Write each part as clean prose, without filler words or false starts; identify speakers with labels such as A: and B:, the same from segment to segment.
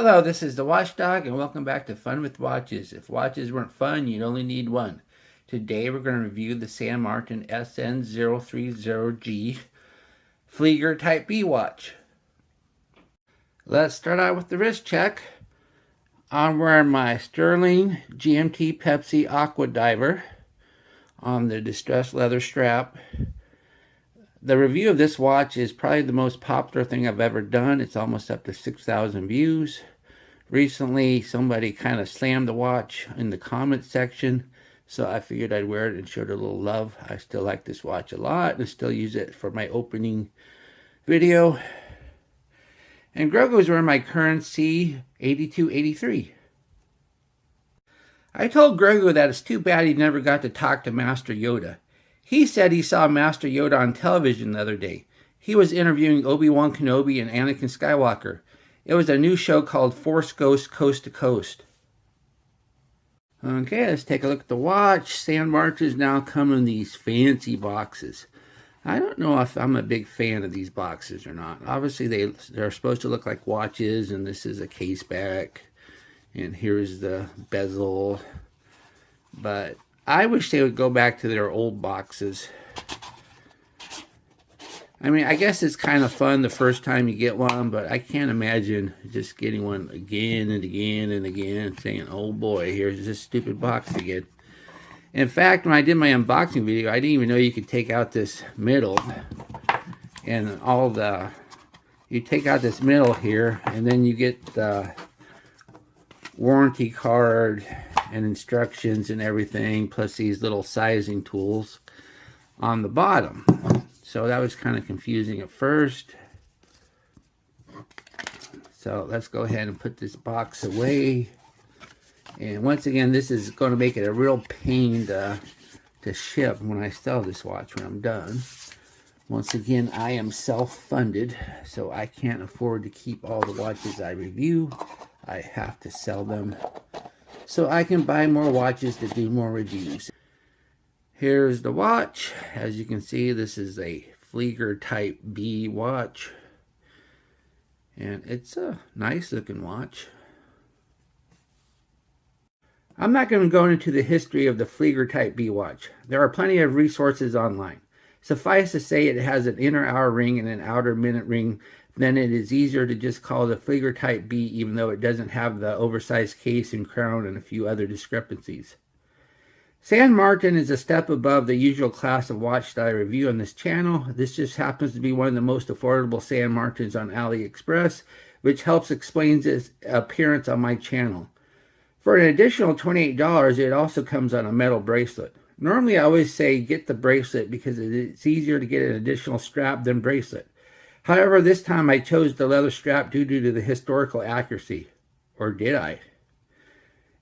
A: Hello, this is the Watchdog, and welcome back to Fun with Watches. If watches weren't fun, you'd only need one. Today we're going to review the San Martin SN030G Flieger Type B watch. Let's start out with the wrist check. I'm wearing my Sterling GMT Pepsi Aqua Diver on the distressed leather strap. The review of this watch is probably the most popular thing I've ever done. It's almost up to 6,000 views. Recently, somebody kind of slammed the watch in the comments section, so I figured I'd wear it and show it a little love. I still like this watch a lot and still use it for my opening video. And Grogu's wearing my current C8283. I told Grogu that it's too bad he never got to talk to Master Yoda. He said he saw Master Yoda on television the other day. He was interviewing Obi-Wan Kenobi and Anakin Skywalker. It was a new show called Force Ghost Coast to Coast. Okay, let's take a look at the watch. San Martin's now come in these fancy boxes. I don't know if I'm a big fan of these boxes or not. Obviously, they're supposed to look like watches, and this is a case back. And here's the bezel. But I wish they would go back to their old boxes. I mean, I guess it's kind of fun the first time you get one, but I can't imagine just getting one again and again and again, saying, oh boy, here's this stupid box again. In fact, when I did my unboxing video, I didn't even know you could take out this middle and you take out this middle here, and then you get the warranty card and instructions and everything, plus these little sizing tools on the bottom. So that was kind of confusing at first. So let's go ahead and put this box away. And once again, this is going to make it a real pain to ship when I sell this watch when I'm done. Once again, I am self-funded, so I can't afford to keep all the watches I review. I have to sell them so I can buy more watches to do more reviews. Here's the watch. As you can see, this is a Flieger Type B watch. And it's a nice looking watch. I'm not going to go into the history of the Flieger Type B watch. There are plenty of resources online. Suffice to say, it has an inner hour ring and an outer minute ring. Then it is easier to just call it a Flieger Type B, even though it doesn't have the oversized case and crown and a few other discrepancies. San Martin is a step above the usual class of watch that I review on this channel. This just happens to be one of the most affordable San Martins on AliExpress, which helps explain its appearance on my channel. For an additional $28, it also comes on a metal bracelet. Normally, I always say get the bracelet because it's easier to get an additional strap than bracelet. However, this time I chose the leather strap due to the historical accuracy. Or did I?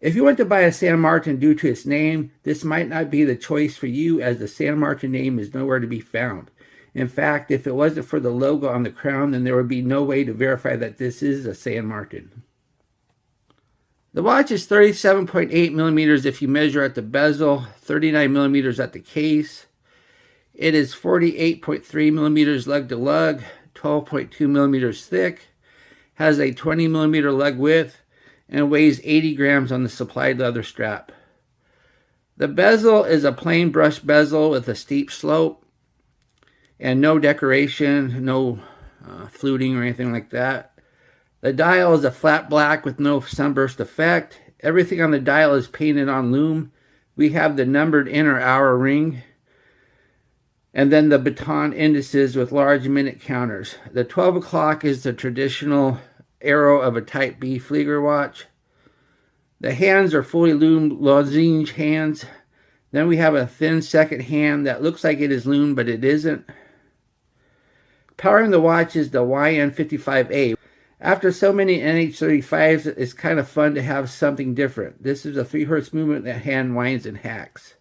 A: If you want to buy a San Martin due to its name, this might not be the choice for you, as the San Martin name is nowhere to be found. In fact, if it wasn't for the logo on the crown, then there would be no way to verify that this is a San Martin. The watch is 37.8 millimeters if you measure at the bezel, 39 millimeters at the case. It is 48.3 millimeters lug to lug, 12.2 millimeters thick, has a 20 millimeter lug width, and weighs 80 grams on the supplied leather strap. The bezel is a plain brush bezel with a steep slope and no decoration, no fluting or anything like that. The dial is a flat black with no sunburst effect. Everything on the dial is painted on lume. We have the numbered inner hour ring, and then the baton indices with large minute counters. The 12 o'clock is the traditional arrow of a Type B Flieger watch. The hands are fully lumed lozenge hands. Then we have a thin second hand that looks like it is lumed, but it isn't. Powering the watch is the YN55A. After so many NH35s, it's kind of fun to have something different. This is a 3 Hz movement that hand winds and hacks.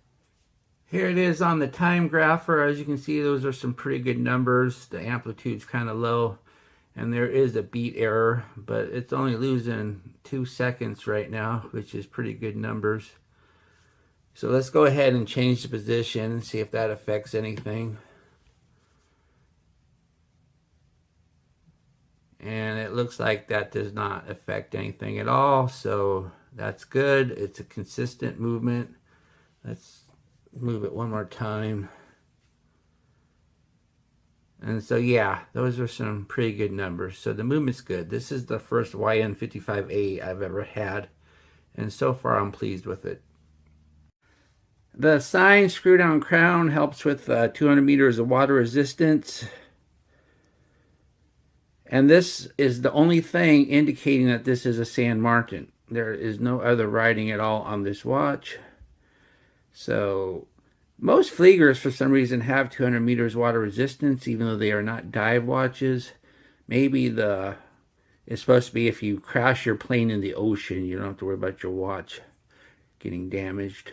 A: Here it is on the time grapher. As you can see, those are some pretty good numbers. The amplitude's kind of low, and there is a beat error, but it's only losing 2 seconds right now, which is pretty good numbers. So let's go ahead and change the position and see if that affects anything. And it looks like that does not affect anything at all, so that's good. It's a consistent movement. Let's move it one more time. And so yeah, those are some pretty good numbers. So the movement's good. This is the first YN55A I've ever had, and so far I'm pleased with it. The sign screw down crown helps with 200 meters of water resistance. And this is the only thing indicating that this is a San Martin. There is no other writing at all on this watch. So most Fliegers for some reason have 200 meters water resistance, even though they are not dive watches. Maybe it's supposed to be if you crash your plane in the ocean, you don't have to worry about your watch getting damaged.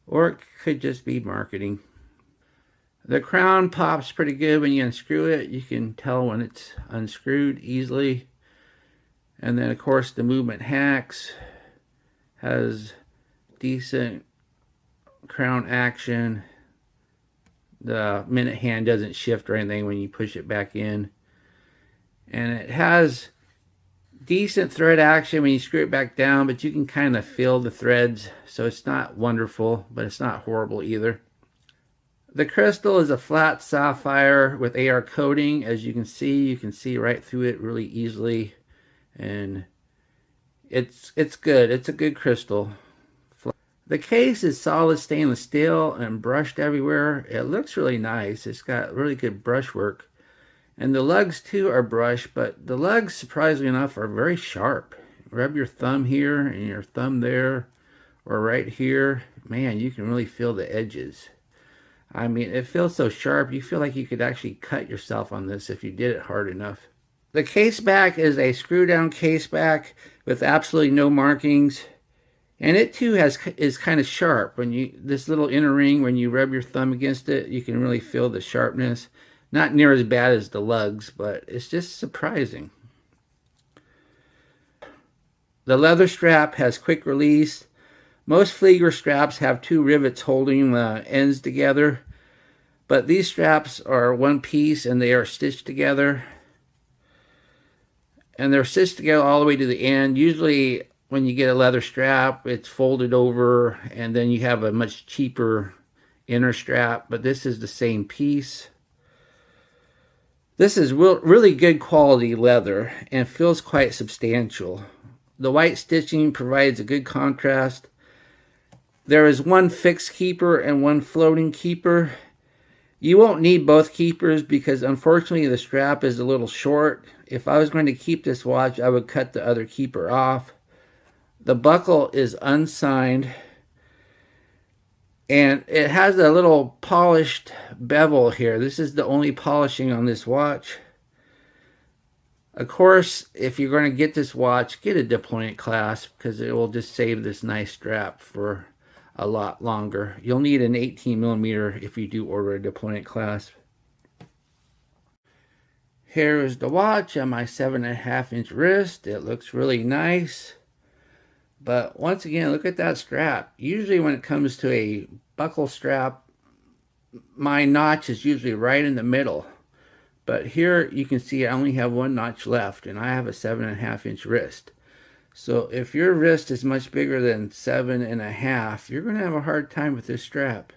A: Or it could just be marketing. The crown pops pretty good when you unscrew it. You can tell when it's unscrewed easily. And then of course the movement hacks, has decent crown action. The minute hand doesn't shift or anything when you push it back in. And it has decent thread action when you screw it back down, but you can kind of feel the threads, so it's not wonderful, but it's not horrible either. The crystal is a flat sapphire with AR coating. As you can see right through it really easily, and it's good. It's a good crystal. The case is solid stainless steel and brushed everywhere. It looks really nice. It's got really good brushwork. And the lugs too are brushed, but the lugs, surprisingly enough, are very sharp. Rub your thumb here and your thumb there, or right here. Man, you can really feel the edges. I mean, it feels so sharp, you feel like you could actually cut yourself on this if you did it hard enough. The case back is a screw down case back with absolutely no markings. And it too is kind of sharp. This little inner ring, when you rub your thumb against it, you can really feel the sharpness. Not near as bad as the lugs, but it's just surprising. The leather strap has quick release. Most Flieger straps have two rivets holding the ends together, but these straps are one piece and they are stitched together. And they're stitched together all the way to the end. Usually when you get a leather strap, it's folded over and then you have a much cheaper inner strap, but this is the same piece. This is really good quality leather and feels quite substantial. The white stitching provides a good contrast. There is one fixed keeper and one floating keeper. You won't need both keepers because unfortunately the strap is a little short. If I was going to keep this watch, I would cut the other keeper off. The buckle is unsigned. And it has a little polished bevel here. This is the only polishing on this watch. Of course, if you're going to get this watch, get a deployment clasp because it will just save this nice strap for a lot longer. You'll need an 18mm if you do order a deployment clasp. Here is the watch on my 7.5-inch wrist. It looks really nice. But once again, look at that strap. Usually when it comes to a buckle strap, my notch is usually right in the middle. But here you can see I only have one notch left, and I have a 7.5-inch wrist. So if your wrist is much bigger than 7.5, you're going to have a hard time with this strap.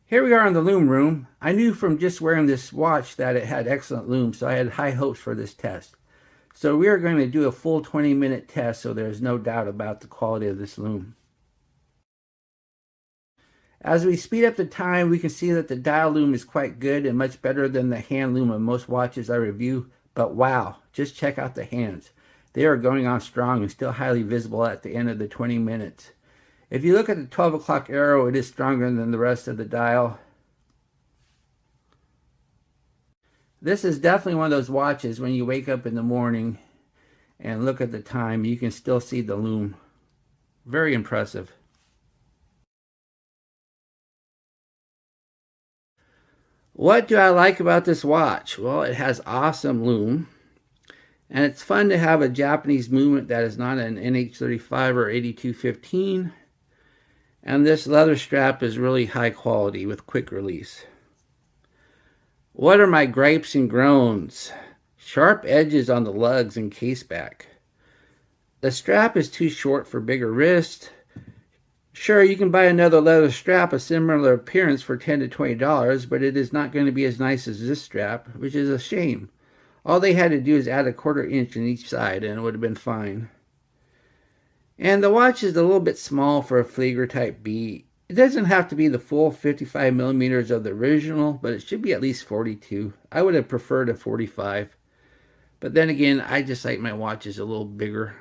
A: Here we are in the loom room. I knew from just wearing this watch that it had excellent loom, so I had high hopes for this test. So we are going to do a full 20-minute test, so there's no doubt about the quality of this loom. As we speed up the time, we can see that the dial loom is quite good and much better than the hand loom of most watches I review. But wow, just check out the hands. They are going on strong and still highly visible at the end of the 20 minutes. If you look at the 12 o'clock arrow, it is stronger than the rest of the dial. This is definitely one of those watches when you wake up in the morning and look at the time, you can still see the loom. Very impressive. What do I like about this watch? Well, it has awesome loom. And it's fun to have a Japanese movement that is not an NH35 or 8215. And this leather strap is really high quality with quick release. What are my gripes and groans? Sharp edges on the lugs and caseback. The strap is too short for bigger wrists. Sure, you can buy another leather strap of similar appearance for $10 to $20, but it is not going to be as nice as this strap, which is a shame. All they had to do is add a 1/4 inch on each side and it would have been fine. And the watch is a little bit small for a Flieger Type B. It doesn't have to be the full 55 millimeters of the original, but it should be at least 42. I would have preferred a 45. But then again, I just like my watches a little bigger.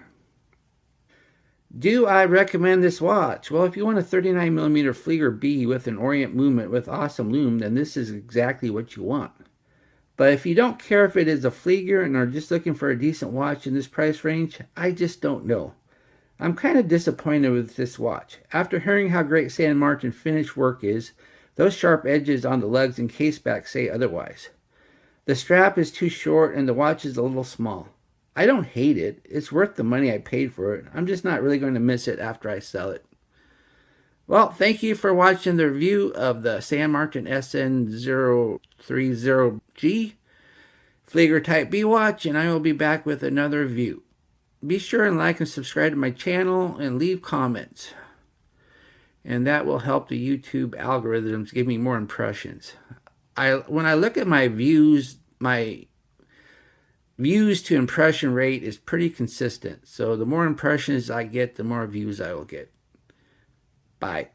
A: Do I recommend this watch? Well, if you want a 39 millimeter Flieger B with an orient movement with awesome lume, then this is exactly what you want. But if you don't care if it is a Flieger and are just looking for a decent watch in this price range, I just don't know. I'm kind of disappointed with this watch. After hearing how great San Martin finish work is, those sharp edges on the lugs and caseback say otherwise. The strap is too short and the watch is a little small. I don't hate it. It's worth the money I paid for it. I'm just not really going to miss it after I sell it. Well, thank you for watching the review of the San Martin SN030G Flieger Type B watch, and I will be back with another review. Be sure and like and subscribe to my channel and leave comments. And that will help the YouTube algorithms give me more impressions. When I look at my views to impression rate is pretty consistent. So the more impressions I get, the more views I will get. Bye.